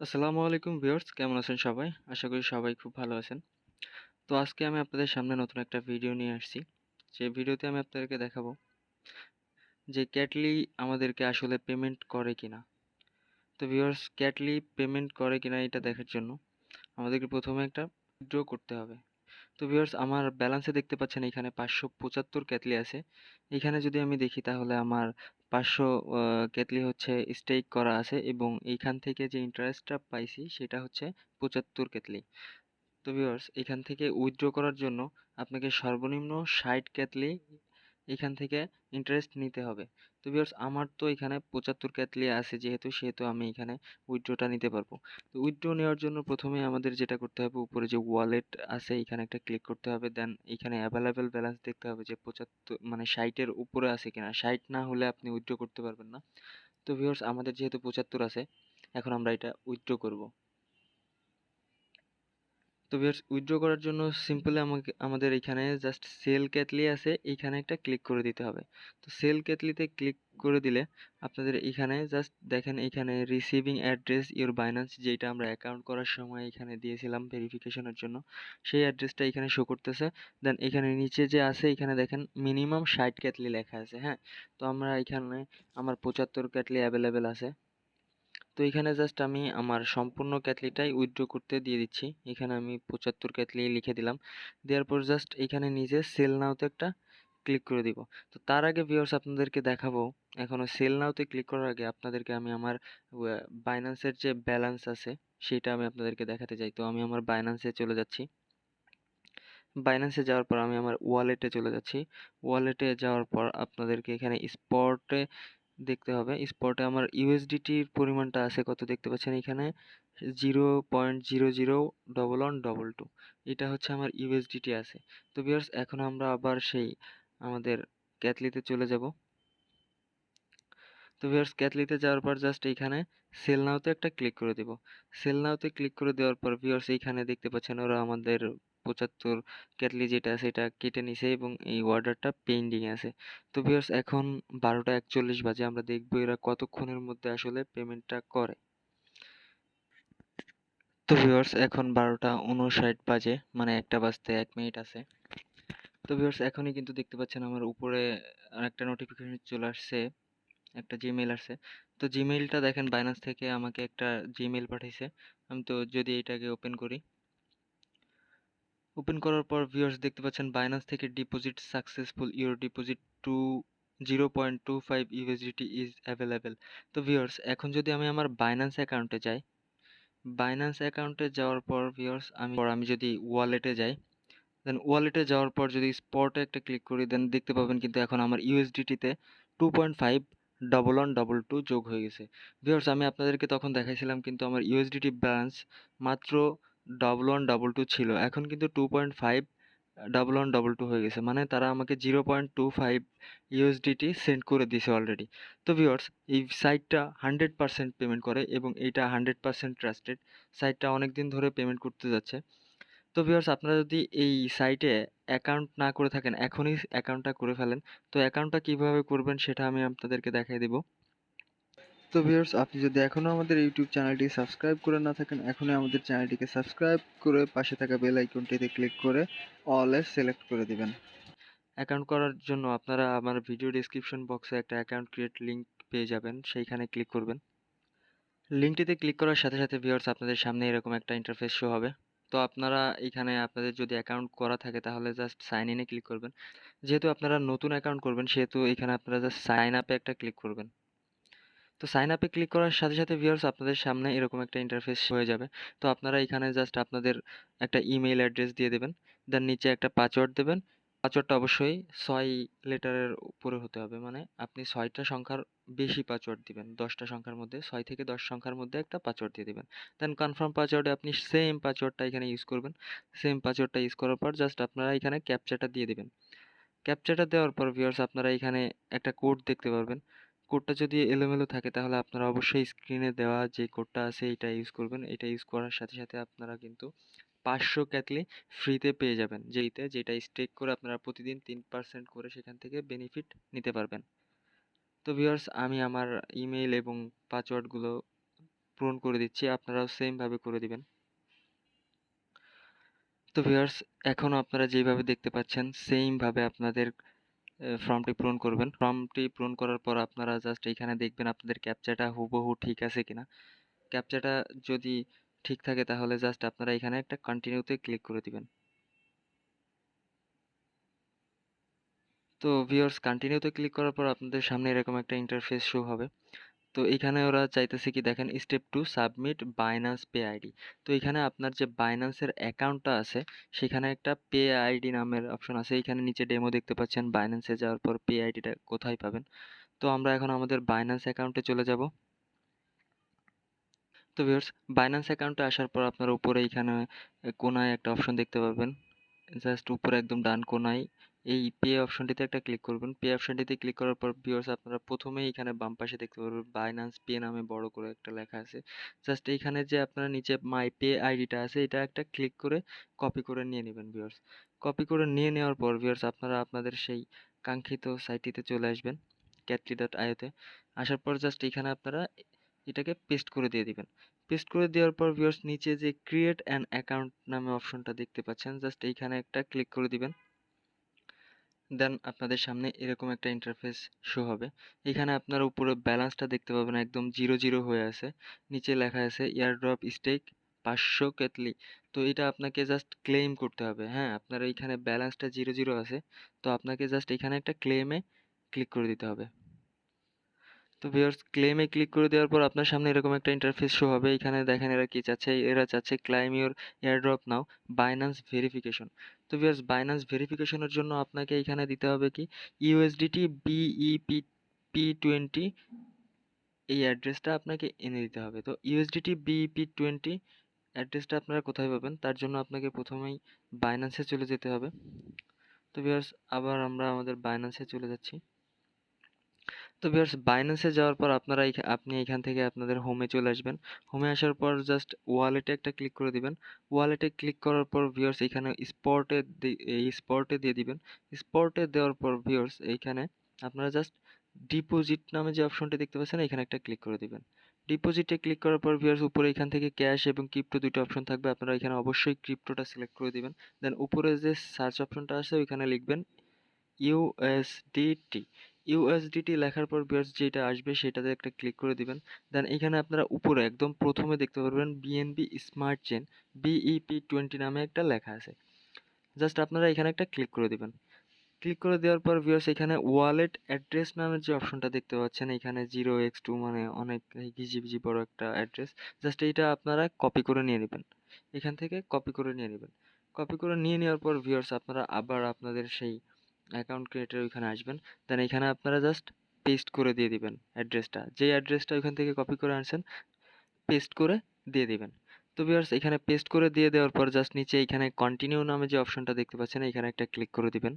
আসসালামু আলাইকুম ভিউয়ার্স, কেমন আছেন সবাই? আশা করি সবাই খুব ভালো আছেন। তো আজকে আমি আপনাদের সামনে নতুন একটা ভিডিও নিয়ে আসছি। যে ভিডিওতে আমি আপনাদেরকে দেখাবো যে ক্যাটলি আমাদেরকে আসলে পেমেন্ট করে কিনা। তো ভিউয়ার্স, ক্যাটলি পেমেন্ট করে কিনা এটা দেখার জন্য আমাদেরকে প্রথমে একটা উইথড্র করতে হবে। তো ভিউয়ার্স, আমার ব্যালেন্সে দেখতে পাচ্ছেন এখানে 575 ক্যাটলি আছে। এখানে যদি আমি দেখি তাহলে আমার 500 ক্যাটলি হচ্ছে স্টেক করা আছে এবং এইখান থেকে যে ইন্টারেস্টটা পাইছি সেটা হচ্ছে 75 ক্যাটলি। তো ভিউয়ার্স, এখান থেকে উইথড্র করার জন্য আপনাকে সর্বনিম্ন 60 ক্যাটলি এখান থেকে ইন্টারেস্ট নিতে হবে। তো ভিউয়ার্স, আমার তো এখানে 75 ক্যাটলি আছে সেহেতু আমি এখানে উইথড্রটা নিতে পারবো। তো উইথড্র নেওয়ার জন্য প্রথমে আমাদের যেটা করতে হবে, উপরে যে ওয়ালেট আছে এখানে একটা ক্লিক করতে হবে। দেন এখানে অ্যাভেলেবেল ব্যালেন্স দেখতে হবে যে 75 মানে 60 এর উপরে আছে কিনা। 60 না হলে আপনি উইথড্র করতে পারবেন না। তো ভিউয়ার্স, আমাদের যেহেতু 75 আছে, এখন আমরা এটা উইথড্র করব। তো ভিউয়ার্স, উইথড্র করার জন্য সিম্পলি আমাদের এখানে জাস্ট সেল ক্যাটলি আছে, এইখানে একটা ক্লিক করে দিতে হবে। তো সেল ক্যাটলিতে ক্লিক করে দিলে আপনাদের এখানে জাস্ট দেখেন, এখানে রিসিভিং অ্যাড্রেস ইওর বাইন্যান্স, যেটা আমরা অ্যাকাউন্ট করার সময় এখানে দিয়েছিলাম ভেরিফিকেশনের জন্য, সেই অ্যাড্রেসটা এখানে শো করতেছে। দেন এখানে নিচে যে আছে এখানে দেখেন মিনিমাম 60 ক্যাটলি লেখা আছে, হ্যাঁ। তো আমরা এখানে আমার 75 ক্যাটলি অ্যাভেলেবেল আছে। তো এখানে জাস্ট আমি আমার সম্পূর্ণ ক্যাটলিটাই উইথড্র করতে দিয়ে দিচ্ছি। এখানে আমি 75 ক্যাটলি লিখে দিলাম। দেওয়ার পর জাস্ট এখানে নিজে সেল নাওতে একটা ক্লিক করে দিব। তো তার আগে ভিউয়ার্স, আপনাদেরকে দেখাবো, এখনো সেল নাওতে ক্লিক করার আগে আপনাদেরকে আমি আমার বাইন্যান্সের যে ব্যালেন্স আছে সেটা আমি আপনাদেরকে দেখাতে চাই। তো আমি আমার বাইন্যান্সে চলে যাচ্ছি। বাইন্যান্সে যাওয়ার পর আমি আমার ওয়ালেটে চলে যাচ্ছি। ওয়ালেটে যাওয়ার পর আপনাদেরকে এখানে স্পটে দেখতে হবে। স্পটে আমার ইউএসডিটির পরিমাণটা আছে কত দেখতে পাচ্ছেন এখানে, 0.001122। এটা হচ্ছে আমার ইউএসডিটি আছে। তো ভিউয়ার্স, এখন আমরা আবার সেই আমাদের ক্যাথলিতে চলে যাব। তো ভিউয়ার্স, ক্যাথলিতে যাওয়ার পর জাস্ট এইখানে সেল নাওতে একটা ক্লিক করে দেব। সেল নাওতে ক্লিক করে দেওয়ার পর ভিউয়ার্স, এইখানে দেখতে পাচ্ছেন ওরা আমাদের 75 ক্যাটলি যেটা আছে এটা কেটে নিছে এবং এই অর্ডারটা পেন্ডিং এ আছে। তো ভিউয়ার্স, এখন 12টা 41 বাজে, আমরা দেখব এরা কতক্ষণের মধ্যে আসলে পেমেন্টটা করে। তো ভিউয়ার্স, এখন 12টা 59 বাজে, মানে 1টা বাজতে 1 মিনিট আছে। তো ভিউয়ার্স, এখনই কিন্তু দেখতে পাচ্ছেন আমার উপরে আরেকটা নোটিফিকেশন চলে আসছে, একটা জিমেইল আসছে। তো জিমেইলটা দেখেন, বাইন্যান্স থেকে আমাকে একটা জিমেইল পাঠাইছে। আমি তো যদি এটাকে ওপেন করি, ওপেন করার পর ভিউয়ার্স দেখতে পাচ্ছেন বাইন্যান্স থেকে deposit successful, your deposit two 0.25 USDT is available. তো ভিউয়ার্স, এখন যদি আমি আমার বাইন্যান্স অ্যাকাউন্টে যাই, বাইন্যান্স অ্যাকাউন্টে যাওয়ার পর ভিউয়ার্স, আমি যদি ওয়ালেটে যাই, দেন ওয়ালেটে যাওয়ার পর যদি স্পটে একটা ক্লিক করি, দেন দেখতে পাবেন কিন্তু এখন আমার ইউএসডিটিতে 2.51122 যোগ হয়ে গেছে। ভিউয়ার্স, আমি আপনাদেরকে তখন দেখাইছিলাম কিন্তু আমার ইউএসডিটি ব্যালেন্স মাত্র 1112 ছিল, এখন কিন্তু 2.51122 হয়ে গেছে, মানে তারা আমাকে 0.25 ইউএসডিটি সেন্ড করে দিয়েছে অলরেডি। তো ভিউয়ার্স, এই সাইটটা 100% পেমেন্ট করে এবং এইটা 100% ট্রাস্টেড। সাইটটা অনেক দিন ধরে পেমেন্ট করতে যাচ্ছে। তো ভিউয়ার্স, আপনারা যদি এই সাইটে অ্যাকাউন্ট না করে থাকেন, এখনই অ্যাকাউন্টটা করে ফেলেন। তো অ্যাকাউন্টটা কিভাবে করবেন সেটা আমি আপনাদেরকে দেখাই দেব। তো ভিউয়ার্স, আপনি যদি এখনো আমাদের ইউটিউব চ্যানেলটি সাবস্ক্রাইব করে না থাকেন, এখনই আমাদের চ্যানেলটিকে সাবস্ক্রাইব করে পাশে থাকা বেল আইকনটিতে ক্লিক করে অল এ সিলেক্ট করে দিবেন। অ্যাকাউন্ট করার জন্য আপনারা আমার ভিডিও ডেসক্রিপশন বক্সে একটা অ্যাকাউন্ট ক্রিয়েট লিংক পেয়ে যাবেন, সেইখানে ক্লিক করবেন। লিঙ্কটিতে ক্লিক করার সাথে সাথে ভিউয়ার্স, আপনাদের সামনে এরকম একটা ইন্টারফেস শো হবে। তো আপনারা এখানে আপনাদের যদি অ্যাকাউন্ট করা থাকে তাহলে জাস্ট সাইন ইনে ক্লিক করবেন। যেহেতু আপনারা নতুন অ্যাকাউন্ট করবেন সেহেতু এখানে আপনারা জাস্ট সাইন আপে একটা ক্লিক করবেন। তো সাইন আপে ক্লিক করার সাথে সাথে ভিউয়ার্স, আপনাদের সামনে এরকম একটা ইন্টারফেস হয়ে যাবে। তো আপনারা এখানে জাস্ট আপনাদের একটা ইমেইল অ্যাড্রেস দিয়ে দেবেন। দেন নিচে একটা পাসওয়ার্ড দেবেন। পাসওয়ার্ডটা অবশ্যই 6 লেটারের উপরে হতে হবে। মানে আপনি 6টা সংখ্যার বেশি পাসওয়ার্ড দিবেন। 10টা সংখ্যার মধ্যে 6 থেকে 10 সংখ্যার মধ্যে একটা পাসওয়ার্ড দিয়ে দিবেন। দেন কনফার্ম পাসওয়ার্ডে আপনি সেম পাসওয়ার্ডটা এখানে ইউজ করবেন। সেম পাসওয়ার্ডটা ইউজ করার পর জাস্ট আপনারা এখানে ক্যাপচাটা দিয়ে দিবেন। ক্যাপচাটা দেওয়ার পর ভিউয়ার্স, আপনারা এখানে একটা কোড দেখতে পারবেন। কোডটা যদি এলোমেলো থাকে তাহলে আপনারা অবশ্যই স্ক্রিনে দেওয়া যে কোডটা আছে এটা ইউজ করবেন। এটা ইউজ করার সাথে সাথে আপনারা কিন্তু 500 ক্যাটলি ফ্রিতে পেয়ে যাবেন, যেটা স্টেক করে আপনারা প্রতিদিন 3% করে সেখান থেকে বেনিফিট নিতে পারবেন। তো ভিউয়ার্স, আমি আমার ইমেইল এবং পাসওয়ার্ডগুলো পূরণ করে দিচ্ছি, আপনারাও সেম ভাবে করে দিবেন। তো ভিউয়ার্স, এখনও আপনারা যেভাবে দেখতে পাচ্ছেন সেম ভাবে আপনাদের ফর্মটি পূরণ করবেন। ফর্মটি পূরণ করার পর আপনারা জাস্ট এইখানে দেখবেন আপনাদের ক্যাপচাটা হুবহু ঠিক আছে কিনা। ক্যাপচাটা যদি ঠিক থাকে তাহলে জাস্ট আপনারা এখানে একটা কন্টিনিউতে ক্লিক করে দিবেন। তো ভিউয়ার্স, কন্টিনিউতে ক্লিক করার পর আপনাদের সামনে এরকম একটা ইন্টারফেস শো হবে। তো এখানে ওরা চাইতেছে কি দেখেন, step 2 submit Binance pay ID. তো এখানে আপনার যে বাইন্যান্সের অ্যাকাউন্টটা আছে সেখানে একটা পে আইডি নামের অপশন আছে। এখানে নিচে ডেমো দেখতে পাচ্ছেন, বাইন্যান্সে যাওয়ার পর পে আইডিটা কোথায় পাবেন। তো আমরা এখন আমাদের বাইন্যান্স অ্যাকাউন্টে চলে যাব। তো ভিউয়ার্স, বাইন্যান্স অ্যাকাউন্টে আসার পর আপনারা উপরে এইখানে কোনায় একটা অপশন দেখতে পাবেন। জাস্ট উপরে একদম ডান কোনায় এই পে অপশনটিতে একটা ক্লিক করবেন। পে অপশনটিতে ক্লিক করার পর ভিউয়ার্স, আপনারা প্রথমেই এখানে বাম পাশে দেখতে পারবেন বাইন্যান্স পে নামে বড় করে একটা লেখা আছে। জাস্ট এইখানে যে আপনারা নিচে মাই পে আইডিটা আছে এটা একটা ক্লিক করে কপি করে নিয়ে নেবেন ভিউয়ার্স। কপি করে নিয়ে নেওয়ার পর ভিউয়ার্স, আপনারা আপনাদের সেই কাঙ্ক্ষিত সাইটটিতে চলে আসবেন, catly.io তে। আসার পর জাস্ট এখানে আপনারা এটাকে পেস্ট করে দিয়ে দিবেন। পেস্ট করে দেওয়ার পর ভিউয়ার্স, নিচে যে ক্রিয়েট অ্যান অ্যাকাউন্ট নামে অপশনটা দেখতে পাচ্ছেন, জাস্ট এইখানে একটা ক্লিক করে দিবেন। দেন আপনাদের সামনে এরকম একটা ইন্টারফেস শো হবে। এখানে আপনারা উপরে ব্যালেন্সটা দেখতে পাবেন একদম জিরো জিরো হয়ে আছে। নিচে লেখা আছে এয়ারড্রপ স্টেক 500 কেতলি। তো এটা আপনাকে জাস্ট ক্লেম করতে হবে। হ্যাঁ, আপনার এইখানে ব্যালেন্সটা জিরো জিরো আছে। তো আপনাকে জাস্ট এখানে একটা ক্লেমে ক্লিক করে দিতে হবে। তো ভিউয়ার্স, ক্লেমে ক্লিক করে দেওয়ার পর আপনার সামনে এরকম একটা ইন্টারফেস শো হবে। এখানে দেখেন এরা কি চাচ্ছে, এরা চাচ্ছে claim your airdrop now Binance verification. তো ভিউয়ার্স, বাইন্যান্স ভেরিফিকেশনের জন্য আপনাকে এখানে দিতে হবে কি ইউএসডিটি বিইপি পি20, এই অ্যাড্রেসটা আপনাকে এনে দিতে হবে। তো ইউএসডিটি বিইপি20 অ্যাড্রেসটা আপনারা কোথায় পাবেন, তার জন্য আপনাকে প্রথমেই বাইন্যান্সে চলে যেতে হবে। তো ভিউয়ার্স, আবার আমরা আমাদের বাইন্যান্সে চলে যাচ্ছি। তো ভিউয়ার্স, বাইন্যান্সে যাওয়ার পর আপনারা আপনি এখান থেকে আপনাদের হোমে চলে আসবেন। হোমে আসার পর জাস্ট ওয়ালেটে একটা ক্লিক করে দিবেন। ওয়ালেটে ক্লিক করার পর ভিউয়ার্স, এখানে এই স্পটে দিয়ে দিবেন। স্পটে দেওয়ার পর ভিউয়ার্স, এইখানে আপনারা জাস্ট ডিপোজিট নামে যে অপশনটি দেখতে পাচ্ছেন এখানে একটা ক্লিক করে দিবেন। ডিপোজিটে ক্লিক করার পর ভিউয়ার্স, উপরে এখান থেকে ক্যাশ এবং ক্রিপ্টো দুটো অপশন থাকবে। আপনারা এখানে অবশ্যই ক্রিপ্টোটা সিলেক্ট করে দিবেন। দেন উপরে যে সার্চ অপশনটা আছে ওইখানে লিখবেন ইউএসডিটি। ইউএসডিটি লেখার পর ভিউয়ার্স যেটা আসবে সেটাতে একটা ক্লিক করে দিবেন। দেন এখানে আপনারা উপরে একদম প্রথমে দেখতে পারবেন বিএনবি স্মার্ট চেইন বিইপি20 নামে একটা লেখা আছে। জাস্ট আপনারা এখানে একটা ক্লিক করে দিবেন। ক্লিক করে দেওয়ার পর ভিউয়ার্স, এখানে ওয়ালেট অ্যাড্রেস নামের যে অপশনটা দেখতে পাচ্ছেন এখানে 0x2 মানে অনেক ঘিজিবিজি বড় একটা অ্যাড্রেস। জাস্ট এইটা আপনারা কপি করে নিয়ে নেবেন। এখান থেকে কপি করে নিয়ে নেবেন। কপি করে নিয়ে নেওয়ার পর ভিউয়ার্স, আপনারা আবার আপনাদের সেই অ্যাকাউন্ট ক্রিয়েটর ওইখানে আসবেন। দেন এখানে আপনারা জাস্ট পেস্ট করে দিয়ে দিবেন অ্যাড্রেসটা, যে অ্যাড্রেসটা ওইখান থেকে কপি করে আনছেন পেস্ট করে দিয়ে দিবেন। তো ভিউয়ার্স, এখানে পেস্ট করে দিয়ে দেওয়ার পর জাস্ট নিচে এখানে কন্টিনিউ নামে যে অপশনটা দেখতে পাচ্ছেন এখানে একটা ক্লিক করে দিবেন।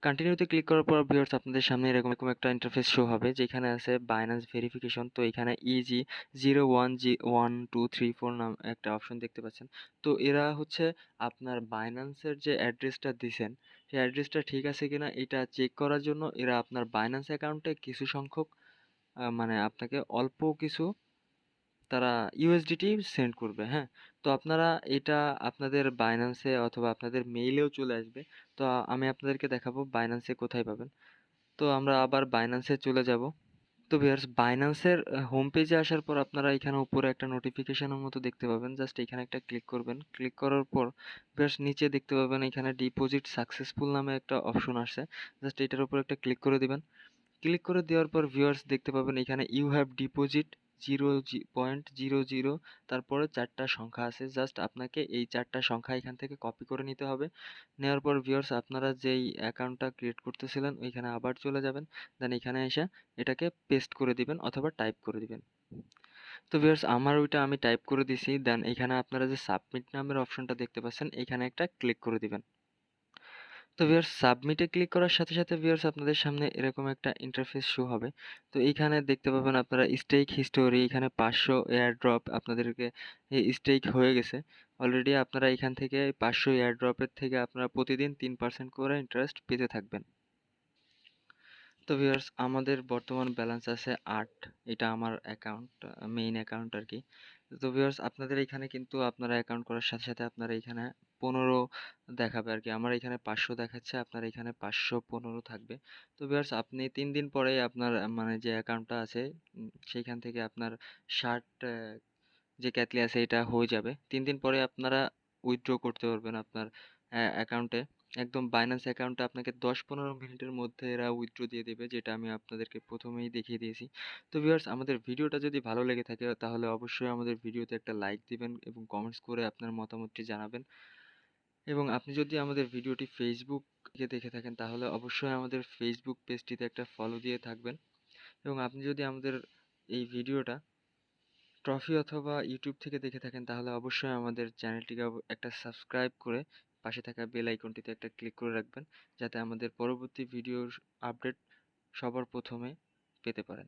কন্টিনিউতে ক্লিক করার পর ভিউয়ার্স, আপনাদের সামনে এরকম একটা ইন্টারফেস শো হবে যেখানে আছে বাইন্যান্স ভেরিফিকেশন। তো এখানে ইজি 01G1234 নাম একটা অপশন দেখতে পাচ্ছেন। তো এরা হচ্ছে আপনার বাইন্যান্সের যে অ্যাড্রেসটা দিছেন সেই অ্যাড্রেসটা ঠিক আছে কিনা এটা চেক করার জন্য এরা আপনার বাইন্যান্স অ্যাকাউন্টে কিছু সংখ্যক মানে আপনাকে অল্প কিছু তারা ইউএসডিটি সেন্ড করবে। হ্যাঁ, তো আপনারা এটা আপনাদের বাইন্যান্সে অথবা আপনাদের মেইলেও চলে আসবে। তো আমি আপনাদেরকে দেখাবো বাইন্যান্সে কোথায় পাবেন। তো আমরা আবার বাইন্যান্সে চলে যাব। তো ভিউয়ার্স, বাইন্যান্সের হোম পেজে আসার পর আপনারা এখানে উপরে একটা নোটিফিকেশনের মতো দেখতে পাবেন। জাস্ট এখানে একটা ক্লিক করবেন। ক্লিক করার পর ভিউয়ার্স, নিচে দেখতে পাবেন এখানে ডিপোজিট সাকসেসফুল নামে একটা অপশন আসছে। জাস্ট এটার উপর একটা ক্লিক করে দিবেন। ক্লিক করে দেওয়ার পর ভিউয়ার্স দেখতে পাবেন এখানে ইউ হ্যাভ ডিপোজিট 0.00, তারপরে 4টা সংখ্যা আছে। জাস্ট আপনাকে এই 4টা সংখ্যা এখান থেকে কপি করে নিতে হবে। নেওয়ার পর ভিউয়ার্স, আপনারা যেই অ্যাকাউন্টটা ক্রিয়েট করতেছিলেন ওইখানে আবার চলে যাবেন। দেন এখানে এসে এটাকে পেস্ট করে দিবেন অথবা টাইপ করে দিবেন। তো ভিউয়ার্স, আমার ওইটা আমি টাইপ করে দিছি। দেন এখানে আপনারা যে সাবমিট নামের অপশনটা দেখতে পাচ্ছেন এখানে একটা ক্লিক করে দিবেন। তো ভিউয়ার্স, সাবমিটে ক্লিক করার সাথে সাথে ভিউয়ার্স, আপনাদের সামনে এরকম একটা ইন্টারফেস শো হবে। তো এইখানে দেখতে পাবেন আপনারা স্টেক হিস্টোরি, এখানে 500 এয়ারড্রপ আপনাদেরকে স্টেক হয়ে গেছে অলরেডি। আপনারা এখান থেকে 500 এয়ারড্রপের থেকে আপনারা প্রতিদিন 3% করে ইন্টারেস্ট পেতে থাকবেন। তো তো ভিউয়ার্স আমাদের বর্তমান ব্যালেন্স আছে ৮। এটা আমার অ্যাকাউন্ট, মেইন অ্যাকাউন্ট আরকি। তো ভিউয়ার্স আপনাদের এখানে কিন্তু আপনারা অ্যাকাউন্ট করার সাথে, সাথে আপনারা এখানে ১৫ দেখাবে আরকি। আমার এখানে ৫০০ দেখাচ্ছে, আপনার এখানে ৫১৫ থাকবে। তো ভিউয়ার্স আপনি ৩ দিন পরেই আপনার মানে যে অ্যাকাউন্টটা আছে সেইখান থেকে আপনার ৬০ যে ক্যাটলি আছে এটা হয়ে যাবে। ৩ দিন পরে আপনারা উইথড্র করতে পারবেন আপনার অ্যাকাউন্টে। একদম বাইন্যান্স অ্যাকাউন্টে আপনাকে ১০-১৫ মিনিটের মধ্যে এরা উইথড্র দিয়ে দেবে, যেটা আমি আপনাদেরকে প্রথমেই দেখিয়ে দিয়েছি। তো ভিউয়ার্স আমাদের ভিডিওটা যদি ভালো লেগে থাকে তাহলে অবশ্যই আমাদের ভিডিওতে একটা লাইক দিবেন এবং কমেন্টস করে আপনার মতামতটি জানাবেন। এবং আপনি যদি আমাদের ভিডিওটি ফেসবুক থেকে দেখে থাকেন তাহলে অবশ্যই আমাদের ফেসবুক পেজটিতে একটা ফলো দিয়ে থাকবেন। এবং আপনি যদি আমাদের এই ভিডিওটা ট্রফি অথবা ইউটিউব থেকে দেখে থাকেন তাহলে অবশ্যই আমাদের চ্যানেলটিকে একটা সাবস্ক্রাইব করে পাশে থাকা বেল আইকনটিতে একটা ক্লিক করে রাখবেন, যাতে আমাদের পরবর্তী ভিডিওর আপডেট সবার প্রথমে পেতে পারেন।